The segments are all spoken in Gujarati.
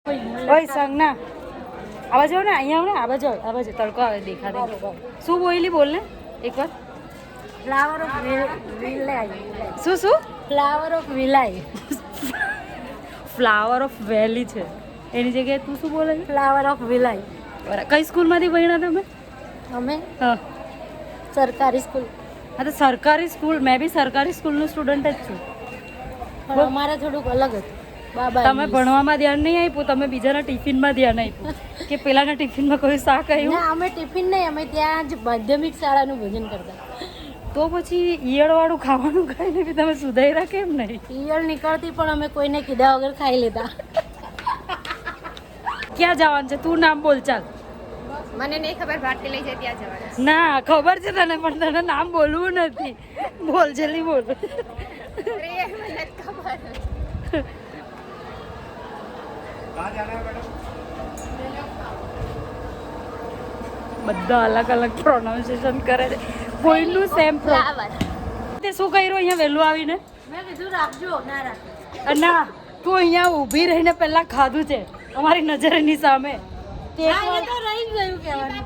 ઓય સંગના આવા જાવ ને અહીંયા આવો ને આ બાજુ તડકો આવે દેખાડે શું બોલી બોલ ને એકવાર ફ્લાવર ઓફ વિલાઈ શું ફ્લાવર ઓફ વિલાઈ ફ્લાવર ઓફ વેલી છે એની જગ્યાએ તું શું બોલે છે ફ્લાવર ઓફ વિલાઈ બરાબર કઈ સ્કૂલમાંથી ભણ્યા તમે અમે હા સરકારી સ્કૂલ હા તો સરકારી સ્કૂલ મેં બી સરકારી સ્કૂલનું સ્ટુડન્ટ જ છું પણ અમારે થોડુંક અલગ હતું બાબા તમે ભણવામાં ધ્યાન નહીં આપ્યું તમે બીજાના ટિફિનમાં ધ્યાન આપ્યું કે પેલાના ટિફિનમાં કોઈ શાક આવ્યું ના અમે ટિફિન નહીં અમે ત્યાં જ માધ્યમિક શાળાનું ભોજન કરતા તો પછી ઈયળવાળું ખાવાનું ખાઈને બી તમે સુધાર્યા કેમ નહીં ઈયળ નીકળતી પણ અમે કોઈને કીધા વગર ખાઈ લેતા ક્યાં જવાનું છે તું નામ બોલ ચાલ મને નહીં ખબર ભારતી લઈ જાય ત્યાં જવાનું ના ખબર છે તને પણ તને નામ બોલવું નથી બોલ જલ્દી બોલ બધા અલગ અલગ પ્રોનાઉન્સિએશન કરે છે કોઈનું સેમ તે શું કર્યું અહીંયા વહેલું આવીને મેં કીધું રાખજો ના રાખ ના તું અહીંયા ઊભી રહીને પહેલા ખાધું છે અમારી નજરની સામે તો રહી ગયું કહેવાનું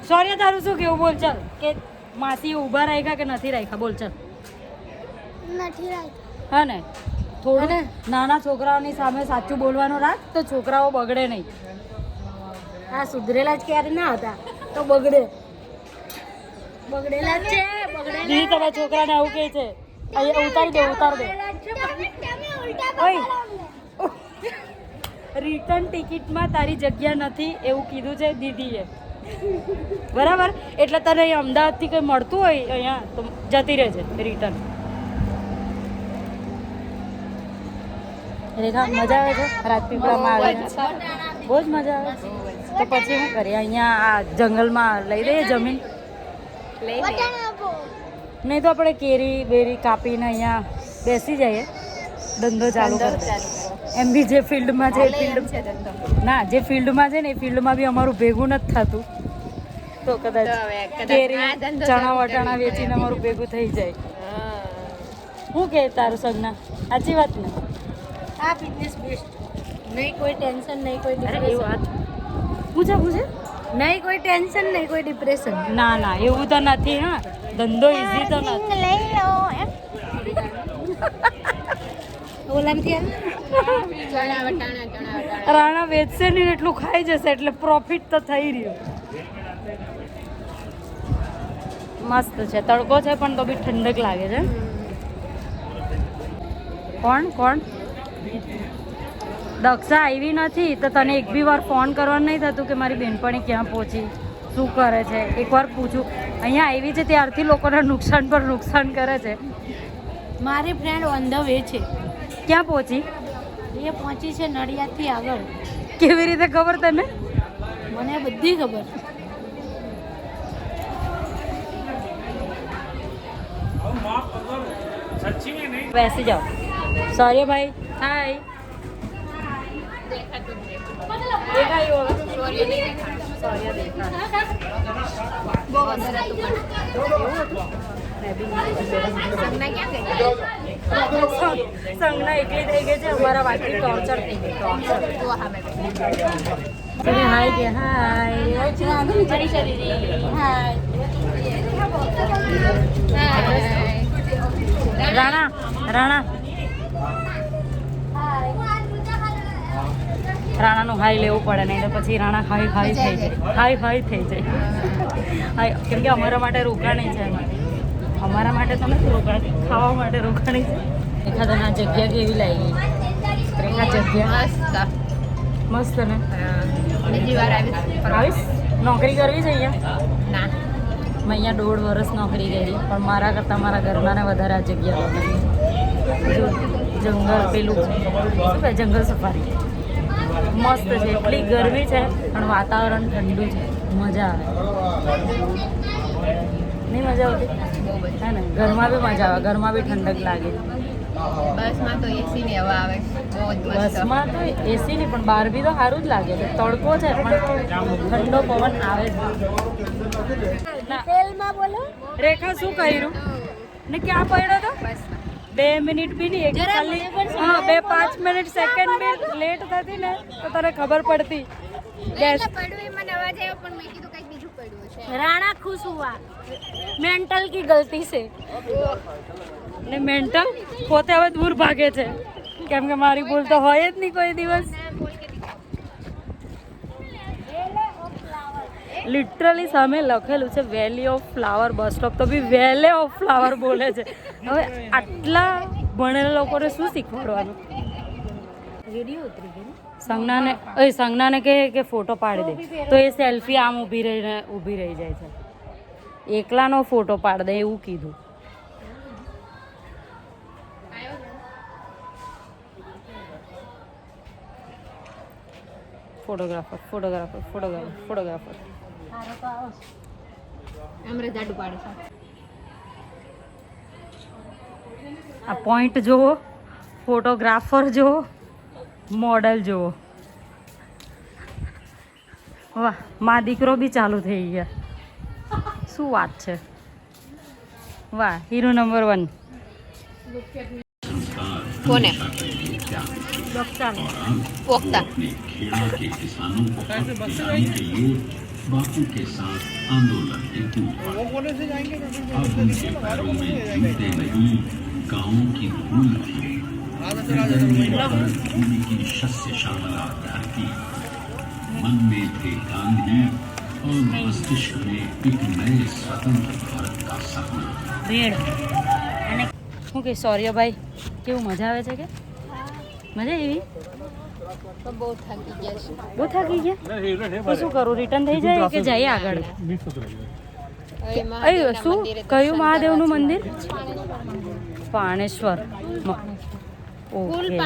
સોરી તારું શું કેવું બોલ ચાલ કે માસી ઊભા રાખ્યા કે નથી રાખ્યા બોલ ચાલ નથી રાખ હા ને થોડું ને નાના છોકરાઓની સામે સાચું બોલવાનું રાખ તો છોકરાઓ બગડે નહીં આ સુધરેલા જ ક્યારે ના હતા તો બગડેલા જ છે દીદી તમારા છોકરાને આવું કહે છે અહીંયા ઉતાર દે ઓય રિટર્ન ટિકિટમાં તારી જગ્યા નથી એવું કીધું છે દીદીએ બરાબર એટલે તને અહીં અમદાવાદથી કંઈ મળતું હોય અહીંયા તો જતી રહેજે રિટર્ન રેખા મજા આવે છે રાજપીપળામાં આવે બહુ જ મજા આવે તો પછી શું કરીએ અહીંયા આ જંગલમાં લઈ દઈએ જમીન નહીં તો આપણે કેરી બેરી કાપીને અહીંયા બેસી જઈએ ધંધો ચાલુ કરી એમ બી જે ફિલ્ડમાં છે ફિલ્ડ ના જે ફિલ્ડમાં છે ને એ ફિલ્ડમાં બી અમારું ભેગું નથી થતું તો કદાચ કેરી ચણા વટાણા વેચીને અમારું ભેગું થઈ જાય શું કે તારું સગના સાચી વાત ને આ બિઝનેસ બેસ્ટ નહીં કોઈ ટેન્શન નહીં કોઈ એ વાત પૂછે નહીં કોઈ ટેન્શન નહીં કોઈ ડિપ્રેશન ના ના એવું તો નથી હા ધંધો ઈઝી તો નથી લઈ લો એમ ઓલામથી રાણા વેચશે નહીં એટલું ખાઈ જશે એટલે પ્રોફિટ તો થઈ રહ્યું મસ્ત છે તડકો છે પણ તો બી ઠંડક લાગે છે કોણ દક્ષા આવી નથી તો તને એક બી વાર ફોન કરવાનું નહીં થતું કે મારી બેનપણી ક્યાં પહોંચી શું કરે છે એકવાર પૂછું અહીંયા આવી છે ત્યારથી લોકોને નુકસાન પર નુકસાન કરે છે મારી ફ્રેન્ડ ઓન ધ વે છે ક્યાં પહોંચી એ પહોંચી છે નડિયાદથી આગળ કેવી રીતે ખબર તને મને બધી ખબર બેસી જાઓ સોરી ભાઈ હાય દેખાયું સંગના એકલી થઈ ગઈ છે અમારા વાતથી ટોર્ચર થઈ ગઈ હાય કે હાય રાણાનું હાઈ લેવું પડે નહીં તો પછી રાણા હાઈ થઈ જાય હાઈ કેમ કે અમારા માટે રોકાણી છે અમારા માટે તો નથી રોકાણી ખાવા માટે રોકાણી છે એખાદા આ જગ્યા કેવી લાગી રેખા જગ્યા મસ્ત ને બીજી વાર આવીશ નોકરી કરવી છે અહીંયા ના મેં અહીંયા 1.5 વર્ષ નોકરી કરી પણ મારા કરતાં મારા ઘરનાને વધારે આ જગ્યા ગમી જંગલ પેલું શું કહે જંગલ સફારી મસ્ત છે એટલી ગરમી છે પણ વાતાવરણ ઠંડુ છે મજા આવે નહીં મજા આવતી હે ને ઘરમાં બી મજા આવે ઘરમાં બી ઠંડક લાગે બસમાં તો એસી ની હવા આવે બસમાં તો એસી નહીં પણ બહાર બી તો સારું જ લાગે છે તડકો છે પણ ઠંડો પવન આવે છે તેલમાં બોલો રેખા શું કર્યું ને ક્યાં પડ્યો હતો 2 મિનિટ બી નહીં ખાલી 2-5 મિનિટ સેકન્ડ બી લેટ થતી ને તો તને ખબર પડતી राणा खुश हुआ मेंटल की गलती से ને મેન્ટલ પોતે હવે દૂર ભાગે છે કેમ કે મારી ભૂલ તો હોય જ નહીં કોઈ દિવસ લિટરલી સામે લખેલું છે વેલી ઓફ ફ્લાવર બસ સ્ટોપ તો બી વેલે ઓફ ફ્લાવર બોલે છે હવે આટલા ભણેલા લોકોને શું શીખવાડવાનું वीडियो उतरी गई સંજ્ઞાને કે ફોટો પાડી દે તો એ સેલ્ફી આમ ઊભી રહી જાય છે એકલાનો ફોટો પાડી દે એવું કીધું ફોટોગ્રાફર हमरे जाडू पाड़े આ પોઈન્ટ જુઓ ફોટોગ્રાફર જુઓ મોડલ જુઓ વાહ માં દીકરો બી ચાલુ થઈ ગયા શું વાત છે વાહ હીરો નંબર 1 कौन है ડોક્ટર पोख्ता खेड़ा के किसानों को हक दिलाने के लिए बापू के साथ आंदोलन हेतु अब उनके पैरों में जूते नहीं गाँव की धूल थी भूमि की शस्य श्यामला धरती मन में थे गांधी और मस्तिष्क में एक नए स्वतंत्र भारत का सपना ભેળ અને શું કે સૌર્યભાઈ કેવું મજા આવે છે કે મજા આવી तो बहुत थकी गया છે બહુ થાકી ગયા તો શું કરું રિટર્ન થઈ જાય કે જઈએ આગળ અહીં શું કયું મહાદેવનું મંદિર પાણેશ્વર ઓકે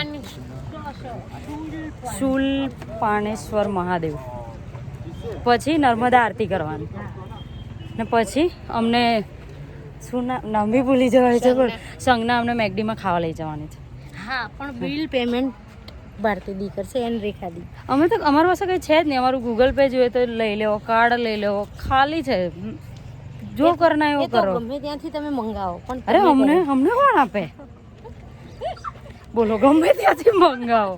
શૂલ પાણેશ્વર મહાદેવ પછી નર્મદા આરતી કરવાની ને પછી અમને શું નામ બી ભૂલી જવાય છે પણ સંજ્ઞા અમને મેકડીમાં ખાવા લઈ જવાની છે हाँ पण बिल पेमेंट भारती दी करશે એન રેખા દી અમે તો અમારી પાસે કંઈ છે જ નહીં અમારું ગૂગલ પે જોઈએ તો લઈ લેવો કાર્ડ લઈ લેવો ખાલી છે જો કરના એવો કરો ગમે ત્યાંથી તમે મંગાવો પણ અરે અમને કોણ આપે બોલો ગમે ત્યાંથી મંગાવો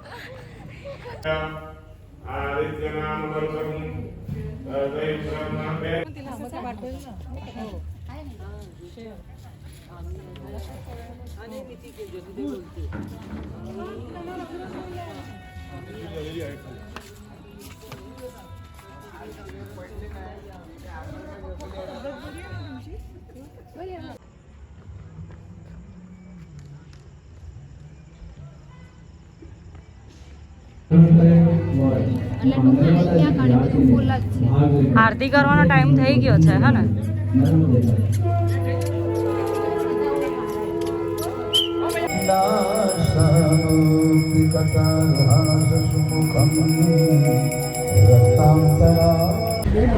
આરતી કરવાનો ટાઈમ થઈ ગયો છે હે ને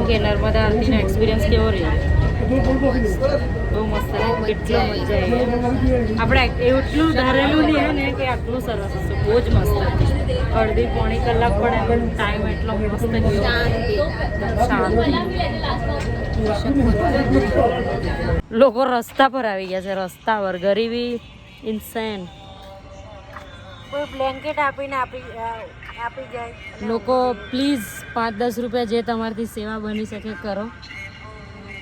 કે નર્મદા આરતીનો એક્સપિરિયન્સ કેવો રહ્યો બહુ મસ્ત કેટલો મજા આવી આપણે એટલું ધારેલું નહીં ને કે આટલું સરસ હશે બહુ જ મસ્ત હતી અડધી પોણી કલાક પણ એમ ટાઈમ એટલો મસ્ત ગયો શાંતિ લોકો રસ્તા પર આવી ગયા છે રસ્તા પર ગરીબી ઇન્સેન કોઈ બ્લેન્કેટ આપીને આપી જાય લોકો પ્લીઝ 5-10 રૂપિયા જે તમારાથી સેવા બની શકે કરો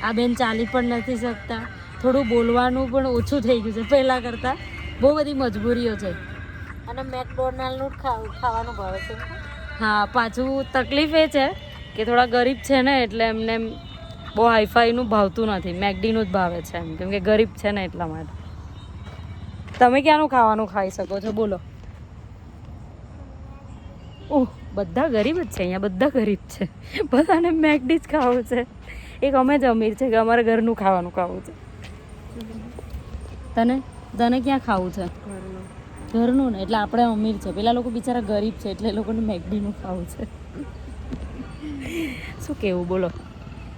આ બેન ચાલી પણ નથી શકતા થોડું બોલવાનું પણ ઓછું થઈ ગયું છે પહેલાં કરતાં બહુ બધી મજબૂરીઓ છે અને મેકડોનાલ્ડનું ખાવાનું ભાવે છે હા પાછું તકલીફ એ છે કે થોડા ગરીબ છે ને એટલે એમને બહુ હાઈફાઈનું ભાવતું નથી મેકડીનું જ ભાવે છે એમ કેમ કે ગરીબ છે ને એટલા માટે તમે ક્યાંનું ખાવાનું ખાઈ શકો છો બોલો ઓહ બધા ગરીબ જ છે અહીંયા બધા ગરીબ છે બધાને મેકડી જ ખાવું છે એક અમે જ અમીર છે કે અમારે ઘરનું ખાવાનું ખાવું છે તને ક્યાં ખાવું છે ઘરનું ને એટલે આપણે અમીર છે પેલા લોકો બિચારા ગરીબ છે એટલે એ લોકોને મેકડીનું ખાવું છે શું કેવું બોલો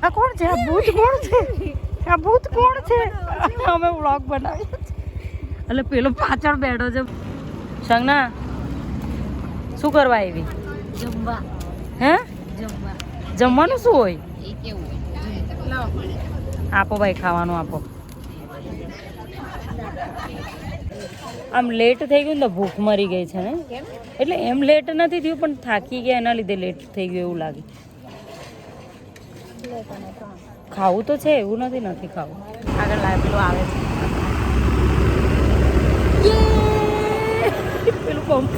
આ કોણ છે આ ભૂત કોણ છે અમે વ્લોગ બનાવીએ એટલે પેલો પાછળ બેઠો છે સંજ્ઞા શું કરવા આવી જમવા હે જમવા જમવાનું શું હોય એ કેવું હોય આપો ભાઈ ખાવાનું આપો આમ લેટ થઈ ગયું ને તો ભૂખ મરી ગઈ છે ને કેમ? એટલે એમ લેટ નથી થયું પણ થાકી ગયા એના લીધે લેટ થઈ ગયું એવું લાગે ખાવું તો છે એવું નથી ખાવું આગળ લાવે પેલું આવે છે પેલું પંપ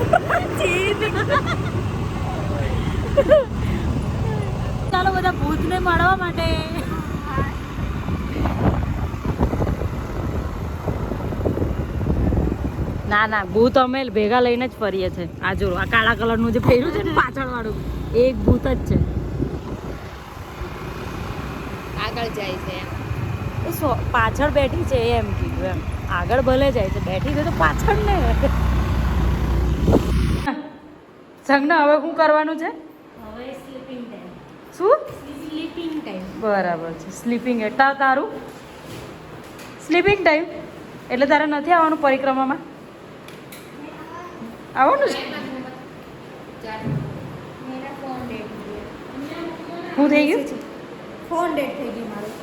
ચાલો બધા ભૂતને મળવા માટે ના ના ભૂત અમે ભેગા લઈને જ ફરીએ છીએ આ જો આ કાળા કલરનું જે પહેર્યું છે ને પાછળ વાળું એક ભૂત જ છે આગળ જાય છે એમ. એ પાછળ બેઠી છે એમ કીધું એમ આગળ ભલે જાય છે બેઠી છે તો પાછળ ને સંજ્ઞા હવે શું કરવાનું છે હવે સ્લીપિંગ ટાઈમ. શું સ્લીપિંગ ટાઈમ. બરાબર છે સ્લીપિંગ એટલે તારું સ્લીપિંગ ટાઈમ એટલે તારે નથી આવવાનું પરિક્રમામાં આવવાનું છે મેરા ફોન ડેટ શું થઈ ગયું ફોન ડેટ થઈ ગયું મારું.